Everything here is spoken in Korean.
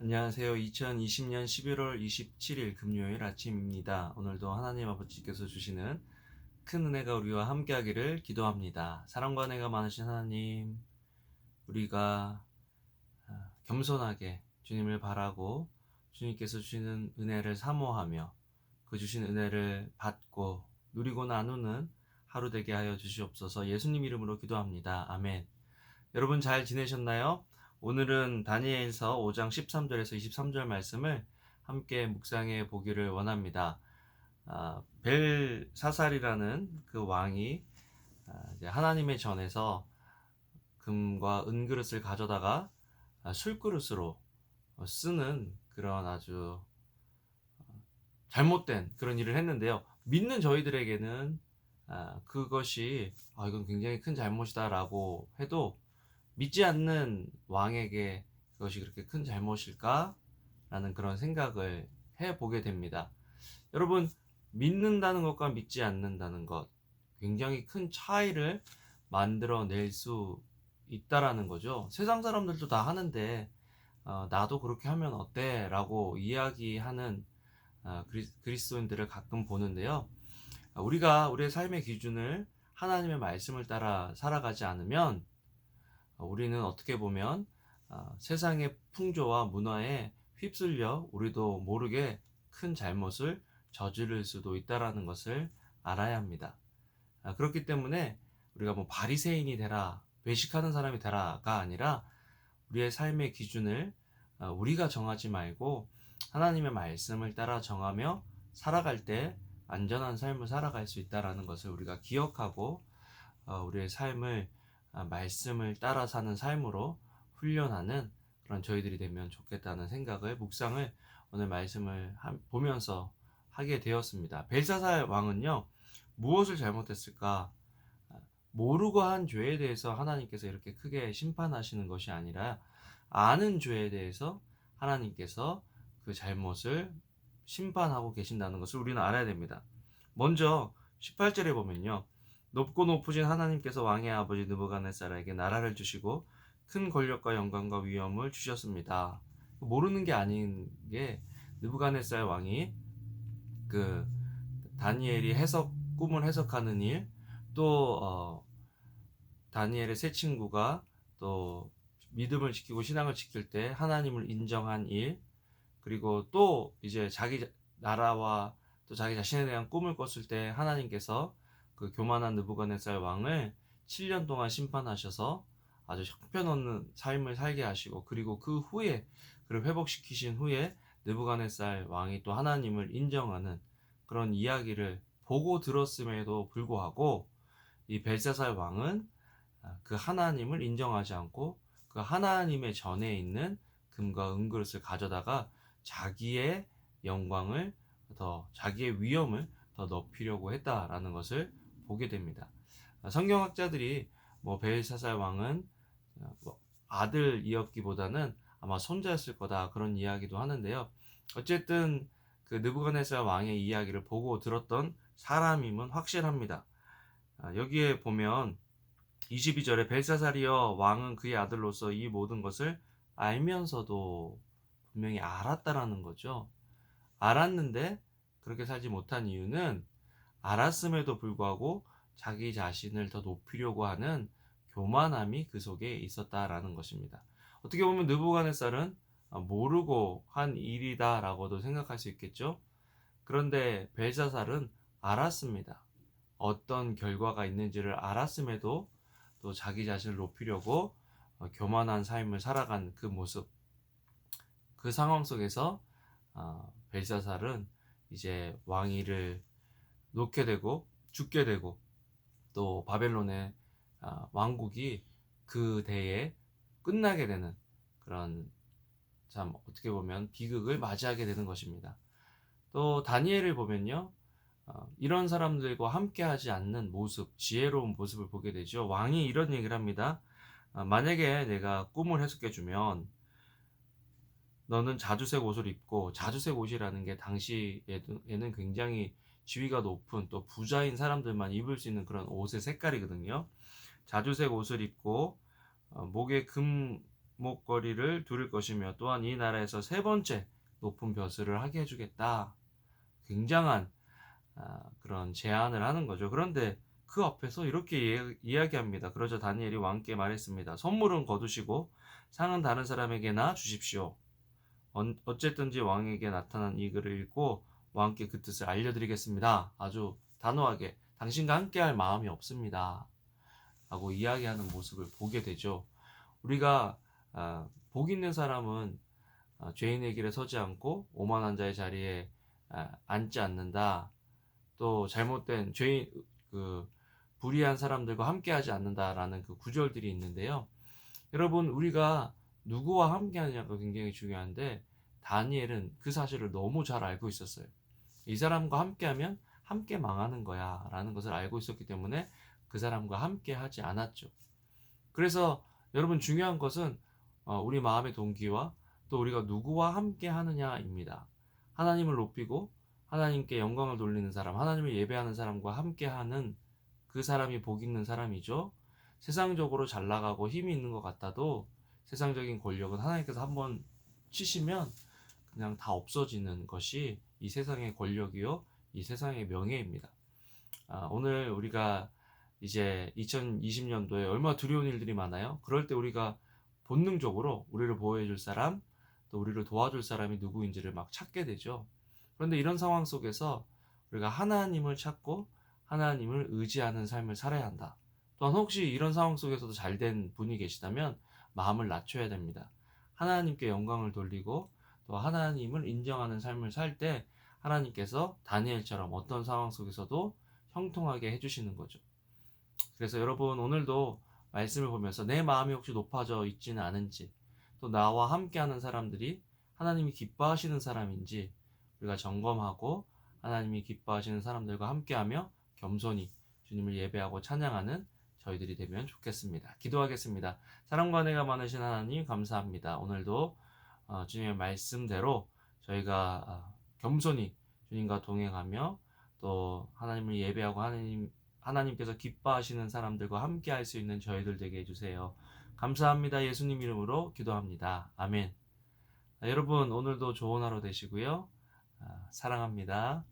안녕하세요. 2020년 11월 27일 금요일 아침입니다. 오늘도 하나님 아버지께서 주시는 큰 은혜가 우리와 함께하기를 기도합니다. 사랑과 은혜가 많으신 하나님, 우리가 겸손하게 주님을 바라고 주님께서 주시는 은혜를 사모하며 그 주신 은혜를 받고 누리고 나누는 하루 되게 하여 주시옵소서. 예수님 이름으로 기도합니다. 아멘. 여러분 잘 지내셨나요? 오늘은 다니엘서 5장 13절에서 23절 말씀을 함께 묵상해 보기를 원합니다. 벨사살이라는 그 왕이 이제 하나님의 전에서 금과 은그릇을 가져다가 술그릇으로 쓰는 그런 아주 잘못된 그런 일을 했는데요. 믿는 저희들에게는 그것이 이건 굉장히 큰 잘못이다라고 해도 믿지 않는 왕에게 그것이 그렇게 큰 잘못일까? 라는 그런 생각을 해보게 됩니다. 여러분, 믿는다는 것과 믿지 않는다는 것, 굉장히 큰 차이를 만들어낼 수 있다라는 거죠. 세상 사람들도 다 하는데, 나도 그렇게 하면 어때? 라고 이야기하는 그리스도인들을 가끔 보는데요. 우리가 우리의 삶의 기준을 하나님의 말씀을 따라 살아가지 않으면 우리는 어떻게 보면 세상의 풍조와 문화에 휩쓸려 우리도 모르게 큰 잘못을 저지를 수도 있다라는 것을 알아야 합니다. 그렇기 때문에 우리가 뭐 바리새인이 되라, 외식하는 사람이 되라가 아니라 우리의 삶의 기준을 우리가 정하지 말고 하나님의 말씀을 따라 정하며 살아갈 때 안전한 삶을 살아갈 수 있다라는 것을 우리가 기억하고 우리의 삶을 말씀을 따라 사는 삶으로 훈련하는 그런 저희들이 되면 좋겠다는 생각을 묵상을 오늘 말씀을 보면서 하게 되었습니다. 벨사살 왕은요, 무엇을 잘못했을까? 모르고 한 죄에 대해서 하나님께서 이렇게 크게 심판하시는 것이 아니라 아는 죄에 대해서 하나님께서 그 잘못을 심판하고 계신다는 것을 우리는 알아야 됩니다. 먼저 18절에 보면요. 높고 높으신 하나님께서 왕의 아버지 느부갓네살에게 나라를 주시고 큰 권력과 영광과 위엄을 주셨습니다. 모르는 게 아닌 게 느부갓네살 왕이 그 다니엘이 꿈을 해석하는 일, 또 다니엘의 세 친구가 또 믿음을 지키고 신앙을 지킬 때 하나님을 인정한 일, 그리고 또 이제 자기 나라와 또 자기 자신에 대한 꿈을 꿨을 때 하나님께서 그 교만한 느부갓네살 왕을 7년 동안 심판하셔서 아주 형편없는 삶을 살게 하시고, 그리고 그 후에 그를 회복시키신 후에 느부갓네살 왕이 또 하나님을 인정하는 그런 이야기를 보고 들었음에도 불구하고 이 벨사살 왕은 그 하나님을 인정하지 않고 그 하나님의 전에 있는 금과 은그릇을 가져다가 자기의 영광을 자기의 위엄을 더 높이려고 했다라는 것을 보게 됩니다. 성경학자들이 뭐 벨사살 왕은 뭐 아들이었기보다는 아마 손자였을 거다 그런 이야기도 하는데요. 어쨌든 그 느부갓네살 왕의 이야기를 보고 들었던 사람임은 확실합니다. 여기에 보면 22절에 벨사살이여 왕은 그의 아들로서 이 모든 것을 알면서도 분명히 알았다라는 거죠. 알았는데 그렇게 살지 못한 이유는 알았음에도 불구하고 자기 자신을 더 높이려고 하는 교만함이 그 속에 있었다라는 것입니다. 어떻게 보면 느부갓네살은 모르고 한 일이다라고도 생각할 수 있겠죠. 그런데 벨사살은 알았습니다. 어떤 결과가 있는지를 알았음에도 또 자기 자신을 높이려고 교만한 삶을 살아간 그 모습, 그 상황 속에서 벨사살은 이제 왕위를 놓게 되고 죽게 되고 또 바벨론의 왕국이 그 대에 끝나게 되는 그런, 참 어떻게 보면 비극을 맞이하게 되는 것입니다. 또 다니엘을 보면요, 이런 사람들과 함께하지 않는 모습, 지혜로운 모습을 보게 되죠. 왕이 이런 얘기를 합니다. 만약에 내가 꿈을 해석해주면 너는 자주색 옷을 입고, 자주색 옷이라는 게 당시에는 굉장히 지위가 높은 또 부자인 사람들만 입을 수 있는 그런 옷의 색깔이거든요. 자주색 옷을 입고 목에 금 목걸이를 두를 것이며 또한 이 나라에서 세 번째 높은 벼슬을 하게 해주겠다. 굉장한 그런 제안을 하는 거죠. 그런데 그 앞에서 이렇게 이야기합니다. 그러자 다니엘이 왕께 말했습니다. 선물은 거두시고 상은 다른 사람에게나 주십시오. 어쨌든지 왕에게 나타난 이 글을 읽고 왕께 그 뜻을 알려드리겠습니다. 아주 단호하게 당신과 함께할 마음이 없습니다. 라고 이야기하는 모습을 보게 되죠. 우리가 복 있는 사람은 죄인의 길에 서지 않고 오만한 자의 자리에 앉지 않는다. 또 잘못된 죄인 불의한 사람들과 함께하지 않는다라는 그 구절들이 있는데요. 여러분 우리가 누구와 함께하느냐가 굉장히 중요한데 다니엘은 그 사실을 너무 잘 알고 있었어요. 이 사람과 함께하면 함께 망하는 거야 라는 것을 알고 있었기 때문에 그 사람과 함께하지 않았죠. 그래서 여러분 중요한 것은 우리 마음의 동기와 또 우리가 누구와 함께 하느냐입니다. 하나님을 높이고 하나님께 영광을 돌리는 사람, 하나님을 예배하는 사람과 함께하는 그 사람이 복 있는 사람이죠. 세상적으로 잘 나가고 힘이 있는 것 같아도 세상적인 권력은 하나님께서 한번 치시면 그냥 다 없어지는 것이 이 세상의 권력이요, 이 세상의 명예입니다. 오늘 우리가 이제 2020년도에 얼마나 두려운 일들이 많아요. 그럴 때 우리가 본능적으로 우리를 보호해줄 사람, 또 우리를 도와줄 사람이 누구인지를 막 찾게 되죠. 그런데 이런 상황 속에서 우리가 하나님을 찾고 하나님을 의지하는 삶을 살아야 한다. 또한 혹시 이런 상황 속에서도 잘된 분이 계시다면 마음을 낮춰야 됩니다. 하나님께 영광을 돌리고 또 하나님을 인정하는 삶을 살 때 하나님께서 다니엘처럼 어떤 상황 속에서도 형통하게 해주시는 거죠. 그래서 여러분 오늘도 말씀을 보면서 내 마음이 혹시 높아져 있지는 않은지, 또 나와 함께하는 사람들이 하나님이 기뻐하시는 사람인지 우리가 점검하고 하나님이 기뻐하시는 사람들과 함께하며 겸손히 주님을 예배하고 찬양하는 저희들이 되면 좋겠습니다. 기도하겠습니다. 사랑과 은혜가 많으신 하나님 감사합니다. 오늘도 주님의 말씀대로 저희가 겸손히 주님과 동행하며 또 하나님을 예배하고 하나님께서 기뻐하시는 사람들과 함께 할 수 있는 저희들 되게 해주세요. 감사합니다. 예수님 이름으로 기도합니다. 아멘. 여러분 오늘도 좋은 하루 되시고요. 사랑합니다.